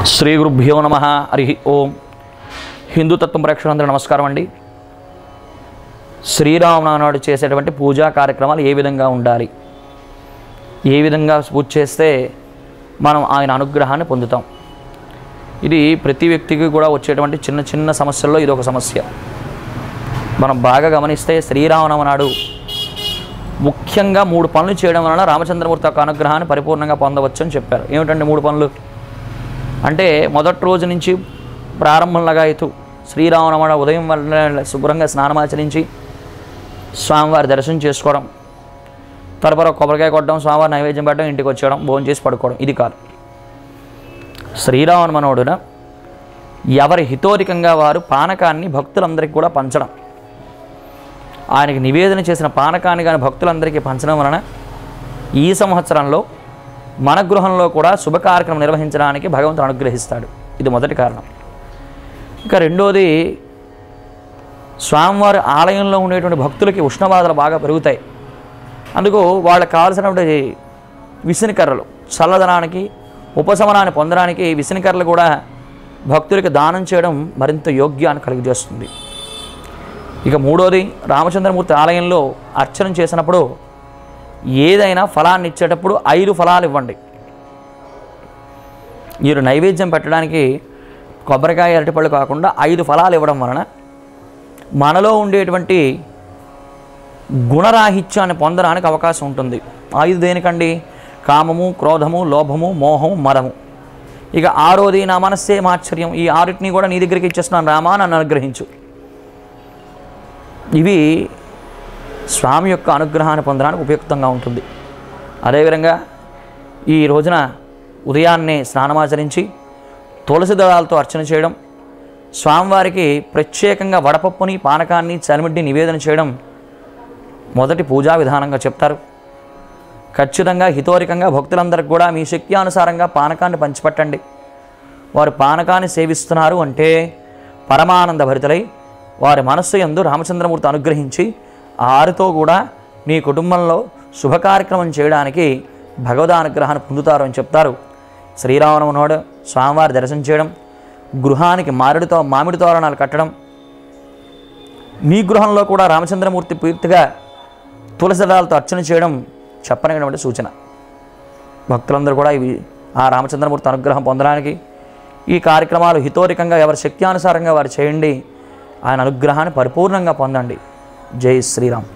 శ్రీ గురుభ్యో నమః. హరి ఓం. హిందూ తత్వం ప్రేక్షకులందరూ నమస్కారం అండి. శ్రీరామనవమి నాడు చేసేటువంటి పూజా కార్యక్రమాలు ఏ విధంగా ఉండాలి, ఏ విధంగా పూజ చేస్తే మనం ఆయన అనుగ్రహాన్ని పొందుతాం. ఇది ప్రతి వ్యక్తికి కూడా వచ్చేటువంటి చిన్న చిన్న సమస్యల్లో ఇది ఒక సమస్య. మనం బాగా గమనిస్తే శ్రీరామనవమి నాడు ముఖ్యంగా 3 పనులు చేయడం వలన రామచంద్రమూర్తి యొక్క అనుగ్రహాన్ని పరిపూర్ణంగా పొందవచ్చు అని చెప్పారు. ఏమిటంటే 3 పనులు అంటే, మొదటి రోజు నుంచి ప్రారంభంలాగా అయితే శ్రీరామనవమి ఉదయం వల్ల శుభ్రంగా స్నానమాచరించి స్వామివారి దర్శనం చేసుకోవడం, తర్వాత కొబ్బరికాయ కొట్టడం, స్వామివారి నైవేద్యం పెట్టడం, ఇంటికి వచ్చేయడం, భోజనం చేసి పడుకోవడం. ఇది కాదు. శ్రీరామనవమిన ఎవరి హితోరికంగా వారు పానకాన్ని భక్తులందరికీ కూడా పంచడం, ఆయనకి నివేదన చేసిన పానకాన్ని కానీ భక్తులందరికీ పంచడం వలన ఈ సంవత్సరంలో మన గృహంలో కూడా శుభ కార్యక్రమం నిర్వహించడానికి భగవంతుడు అనుగ్రహిస్తాడు. ఇది మొదటి కారణం. ఇక రెండోది, స్వామివారి ఆలయంలో ఉండేటువంటి భక్తులకి ఉష్ణబాధలు బాగా పెరుగుతాయి. అందుకు వాళ్ళకి కావాల్సినటువంటి విసినికర్రలు, చల్లదనానికి ఉపశమనాన్ని పొందడానికి విసినికర్రలు కూడా భక్తులకి దానం చేయడం మరింత యోగ్యాన్ని కలిగజేస్తుంది. ఇక మూడోది, రామచంద్రమూర్తి ఆలయంలో అర్చన చేసినప్పుడు ఏదైనా ఫలాన్ని ఇచ్చేటప్పుడు 5 ఫలాలు ఇవ్వండి. మీరు నైవేద్యం పెట్టడానికి కొబ్బరికాయ అరటిపళ్ళు కాకుండా 5 ఫలాలు ఇవ్వడం వలన మనలో ఉండేటువంటి గుణరాహిత్యాన్ని పొందడానికి అవకాశం ఉంటుంది. 5 దేనికండి? కామము, క్రోధము, లోభము, మోహము, మదము. ఇక 6వది, నా మనస్సే మాశ్చర్యం. ఈ 6టిని కూడా నీ దగ్గరికి ఇచ్చేస్తున్నాను రామా, నన్ను అనుగ్రహించు. ఇవి స్వామి యొక్క అనుగ్రహాన్ని పొందడానికి ఉపయుక్తంగా ఉంటుంది. అదేవిధంగా ఈ రోజున ఉదయాన్నే స్నానమాచరించి తులసి దళాలతో అర్చన చేయడం, స్వామివారికి ప్రత్యేకంగా వడపప్పుని, పానకాన్ని, చలిమిడ్డి నివేదన చేయడం మొదటి పూజా విధానంగా చెప్తారు. ఖచ్చితంగా హితోరికంగా భక్తులందరికీ కూడా మీ శక్తి అనుసారంగా పానకాన్ని పంచిపెట్టండి. వారు పానకాన్ని సేవిస్తున్నారు అంటే పరమానంద భరితులై వారి మనస్సు యందు రామచంద్రమూర్తి అనుగ్రహించి ఆరితో కూడా మీ కుటుంబంలో శుభకార్యక్రమం చేయడానికి భగవదానుగ్రహాన్ని పొందుతారు అని చెప్తారు. శ్రీరామనవమి నాడు స్వామివారి దర్శనం చేయడం, గృహానికి మామిడి తోరణాలు కట్టడం, మీ గృహంలో కూడా రామచంద్రమూర్తి పూర్తిగా తులసి దళాలతో అర్చన చేయడం చెప్పనటువంటి సూచన. భక్తులందరూ కూడా ఇవి ఆ రామచంద్రమూర్తి అనుగ్రహం పొందడానికి ఈ కార్యక్రమాలు హితోరికంగా ఎవరి శక్త్యానుసారంగా వారు చేయండి. ఆయన అనుగ్రహాన్ని పరిపూర్ణంగా పొందండి. జై శ్రీరామ్.